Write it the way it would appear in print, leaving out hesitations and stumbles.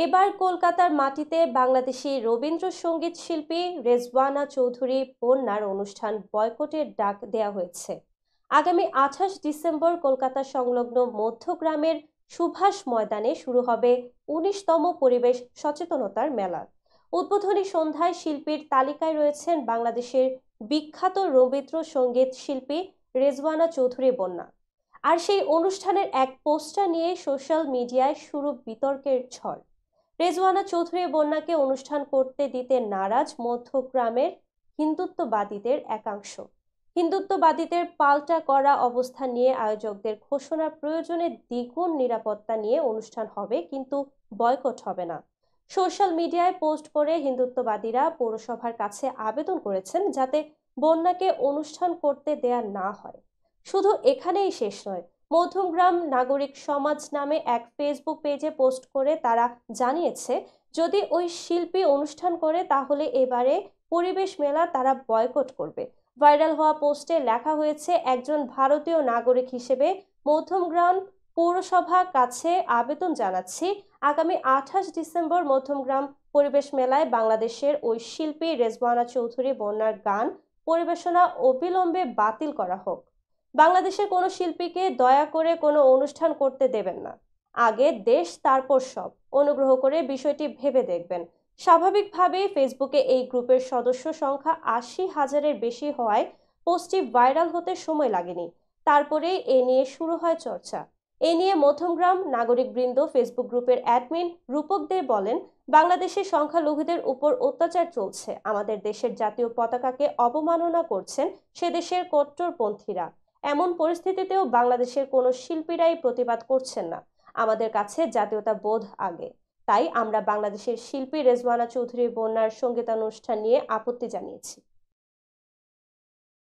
এবার কলকাতার মাটিতে বাংলাদেশি রবীন্দ্রসঙ্গীত শিল্পী রেজওয়ানা চৌধুরী বন্যার অনুষ্ঠান বয়কটের ডাক দেয়া হয়েছে। আগামী 28 ডিসেম্বর কলকাতা সংলগ্ন মধ্যগ্রামের সুভাষ ময়দানে শুরু হবে 19তম পরিবেশ সচেতনতার মেলা। উদ্বোধনী সন্ধ্যায় শিল্পীর তালিকায় রয়েছেন বাংলাদেশের বিখ্যাত রবীন্দ্রসঙ্গীত শিল্পী রেজওয়ানা চৌধুরী বন্যা। আর সেই অনুষ্ঠানের এক পোস্টার নিয়ে সোশ্যাল মিডিয়ায় শুরু বিতর্কের ঝড়। রেজওয়ানা চৌধুরী বন্যাকে অনুষ্ঠান করতে দিতে নারাজ মধ্যগ্রামের হিন্দুত্ববাদীদের একাংশ। হিন্দুত্ববাদীদের পাল্টা করা অবস্থান নিয়ে আয়োজকদের ঘোষণা, প্রয়োজনে দ্বিগুণ নিরাপত্তা নিয়ে অনুষ্ঠান হবে, কিন্তু বয়কট হবে না। সোশ্যাল মিডিয়ায় পোস্ট করে হিন্দুত্ববাদীরা পৌরসভার কাছে আবেদন করেছেন যাতে বন্যাকে অনুষ্ঠান করতে দেয়া না হয়। শুধু এখানেই শেষ নয়, মধ্যমগ্রাম নাগরিক সমাজ নামে এক ফেসবুক পেজে পোস্ট করে তারা জানিয়েছে, যদি ওই শিল্পী অনুষ্ঠান করে তাহলে এবারে পরিবেশ মেলা তারা বয়কট করবে। ভাইরাল হওয়া পোস্টে লেখা হয়েছে, একজন ভারতীয় নাগরিক হিসেবে মধ্যমগ্রাম পৌরসভা কাছে আবেদন জানাচ্ছি, আগামী 28 ডিসেম্বর মধ্যমগ্রাম পরিবেশ মেলায় বাংলাদেশের ওই শিল্পী রেজওয়ানা চৌধুরী বন্যার গান পরিবেশনা অবিলম্বে বাতিল করা হোক। বাংলাদেশের কোনো শিল্পীকে দয়া করে কোনো অনুষ্ঠান করতে দেবেন না। আগে দেশ তারপর সব। অনুগ্রহ করে বিষয়টি ভেবে দেখবেন। স্বাভাবিকভাবেই ফেসবুকে এই গ্রুপের সদস্য সংখ্যা 80,000-এর বেশি হওয়ায় পোস্টটি ভাইরাল হতে সময় লাগেনি। তারপরেই এ নিয়ে শুরু হয় চর্চা। এ নিয়ে মধ্যমগ্রাম নাগরিকবৃন্দ ফেসবুক গ্রুপের অ্যাডমিন রূপক দে বলেন, বাংলাদেশের সংখ্যালঘুদের উপর অত্যাচার চলছে। আমাদের দেশের জাতীয় পতাকাকে অবমাননা করছেন সে দেশের কট্টরপন্থীরা। এমন পরিস্থিতিতেও বাংলাদেশের কোনো শিল্পীরাই প্রতিবাদ করছেন না। আমাদের কাছে জাতীয়তা বোধ আগে। তাই আমরা বাংলাদেশের শিল্পী রেজওয়ানা চৌধুরী বন্যার সঙ্গীতানুষ্ঠান নিয়ে আপত্তি জানিয়েছি।